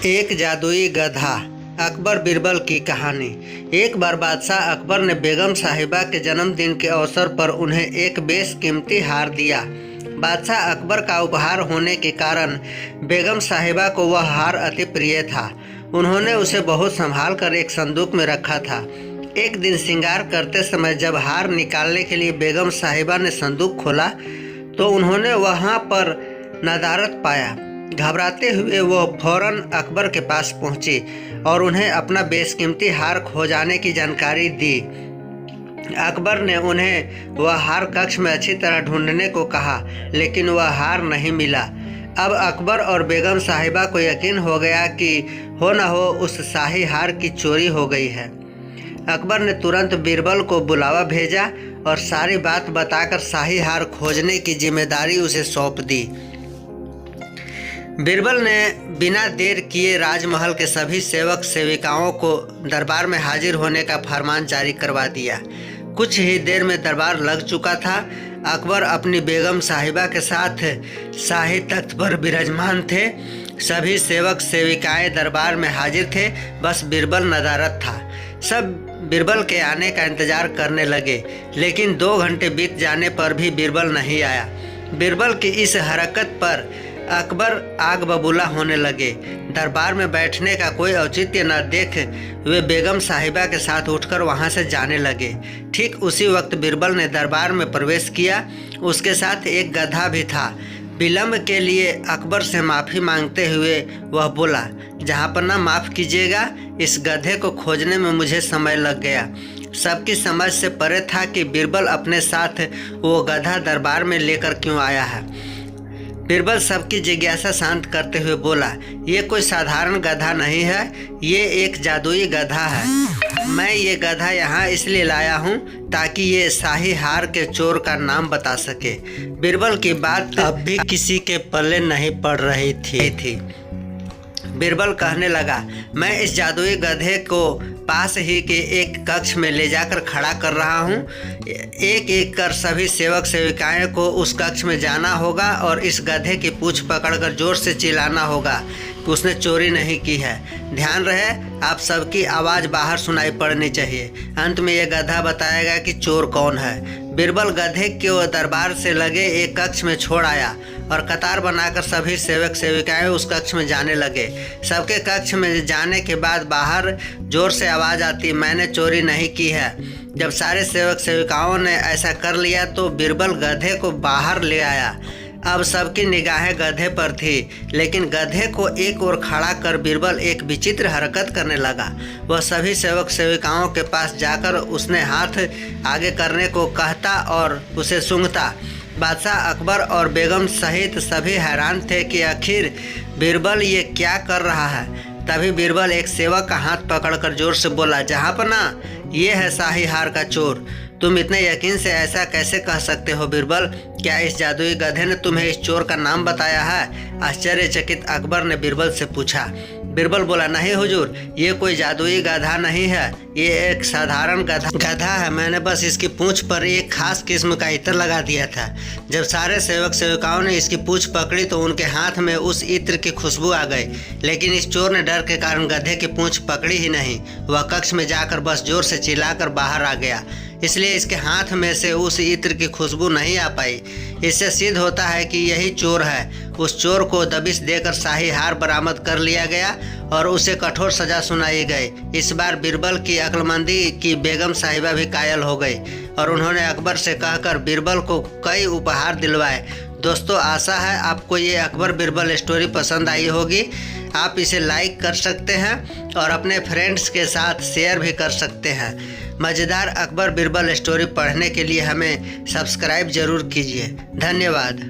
एक जादुई गधा। अकबर बीरबल की कहानी। एक बार बादशाह अकबर ने बेगम साहिबा के जन्मदिन के अवसर पर उन्हें एक बेशकीमती हार दिया। बादशाह अकबर का उपहार होने के कारण बेगम साहिबा को वह हार अति प्रिय था। उन्होंने उसे बहुत संभाल कर एक संदूक में रखा था। एक दिन श्रृंगार करते समय जब हार निकालने के लिए बेगम साहिबा ने संदूक खोला तो उन्होंने वहां पर नदारत पाया। घबराते हुए वो फौरन अकबर के पास पहुंची और उन्हें अपना बेशकीमती हार खो जाने की जानकारी दी। अकबर ने उन्हें वह हार कक्ष में अच्छी तरह ढूंढने को कहा, लेकिन वह हार नहीं मिला। अब अकबर और बेगम साहिबा को यकीन हो गया कि हो न हो उस शाही हार की चोरी हो गई है। अकबर ने तुरंत बीरबल को बुलावा भेजा और सारी बात बताकर शाही हार खोजने की जिम्मेदारी उसे सौंप दी। बीरबल ने बिना देर किए राजमहल के सभी सेवक सेविकाओं को दरबार में हाजिर होने का फरमान जारी करवा दिया। कुछ ही देर में दरबार लग चुका था। अकबर अपनी बेगम साहिबा के साथ शाही तख्त पर विराजमान थे। सभी सेवक सेविकाएं दरबार में हाजिर थे, बस बीरबल नदारत था। सब बीरबल के आने का इंतजार करने लगे, लेकिन 2 घंटे बीत जाने पर भी बीरबल नहीं आया। बीरबल की इस हरकत पर अकबर आग बबूला होने लगे। दरबार में बैठने का कोई औचित्य न देख वे बेगम साहिबा के साथ उठकर वहां से जाने लगे। ठीक उसी वक्त बीरबल ने दरबार में प्रवेश किया। उसके साथ एक गधा भी था। विलम्ब के लिए अकबर से माफ़ी मांगते हुए वह बोला, जहाँ पर ना माफ़ कीजिएगा, इस गधे को खोजने में मुझे समय लग गया। सबकी समझ से परे था कि बीरबल अपने साथ वो गधा दरबार में लेकर क्यों आया है। बीरबल सबकी जिज्ञासा शांत करते हुए बोला, ये कोई साधारण गधा नहीं है, ये एक जादुई गधा है। मैं ये गधा यहाँ इसलिए लाया हूँ ताकि ये शाही हार के चोर का नाम बता सके। बीरबल की बात अब भी किसी के पल्ले नहीं पड़ रही थी। बीरबल कहने लगा, मैं इस जादुई गधे को पास ही के एक कक्ष में ले जाकर खड़ा कर रहा हूँ। एक एक कर सभी सेवक सेविकाएं को उस कक्ष में जाना होगा और इस गधे की पूंछ पकड़कर जोर से चिल्लाना होगा कि उसने चोरी नहीं की है। ध्यान रहे, आप सबकी आवाज़ बाहर सुनाई पड़नी चाहिए। अंत में यह गधा बताएगा कि चोर कौन है। बीरबल गधे को दरबार से लगे एक कक्ष में छोड़ आया और कतार बनाकर सभी सेवक सेविकाएं उस कक्ष में जाने लगे। सबके कक्ष में जाने के बाद बाहर जोर से आवाज़ आती, मैंने चोरी नहीं की है। जब सारे सेवक सेविकाओं ने ऐसा कर लिया तो बीरबल गधे को बाहर ले आया। अब सबकी निगाहें गधे पर थी, लेकिन गधे को एक ओर खड़ा कर बीरबल एक विचित्र हरकत करने लगा। वह सभी सेवक सेविकाओं के पास जाकर उसने हाथ आगे करने को कहता और उसे सूंघता। बादशाह अकबर और बेगम सहित सभी हैरान थे कि आखिर बीरबल ये क्या कर रहा है। तभी बीरबल एक सेवक का हाथ पकड़कर जोर से बोला, जहाँ पर ना, ये है शाही हार का चोर। तुम इतने यकीन से ऐसा कैसे कह सकते हो बीरबल? क्या इस जादुई गधे ने तुम्हें इस चोर का नाम बताया है? आश्चर्यचकित अकबर ने बीरबल से पूछा। बीरबल बोला, नहीं हुजूर, ये कोई जादुई गधा नहीं है, ये एक साधारण गधा है। मैंने बस इसकी पूंछ पर एक खास किस्म का इत्र लगा दिया था। जब सारे सेवक सेविकाओं ने इसकी पूंछ पकड़ी तो उनके हाथ में उस इत्र की खुशबू आ गई, लेकिन इस चोर ने डर के कारण गधे की पूंछ पकड़ी ही नहीं। वह कक्ष में जाकर बस जोर से चिल्लाकर बाहर आ गया, इसलिए इसके हाथ में से उस इत्र की खुशबू नहीं आ पाई। इससे सिद्ध होता है कि यही चोर है। उस चोर को दबिश देकर शाही हार बरामद कर लिया गया और उसे कठोर सजा सुनाई गई। इस बार बीरबल की अक्लमंदी की बेगम साहिबा भी कायल हो गई और उन्होंने अकबर से कहकर बीरबल को कई उपहार दिलवाए। दोस्तों, आशा है आपको ये अकबर बीरबल स्टोरी पसंद आई होगी। आप इसे लाइक कर सकते हैं और अपने फ्रेंड्स के साथ शेयर भी कर सकते हैं। मज़ेदार अकबर बीरबल स्टोरी पढ़ने के लिए हमें सब्सक्राइब जरूर कीजिए। धन्यवाद।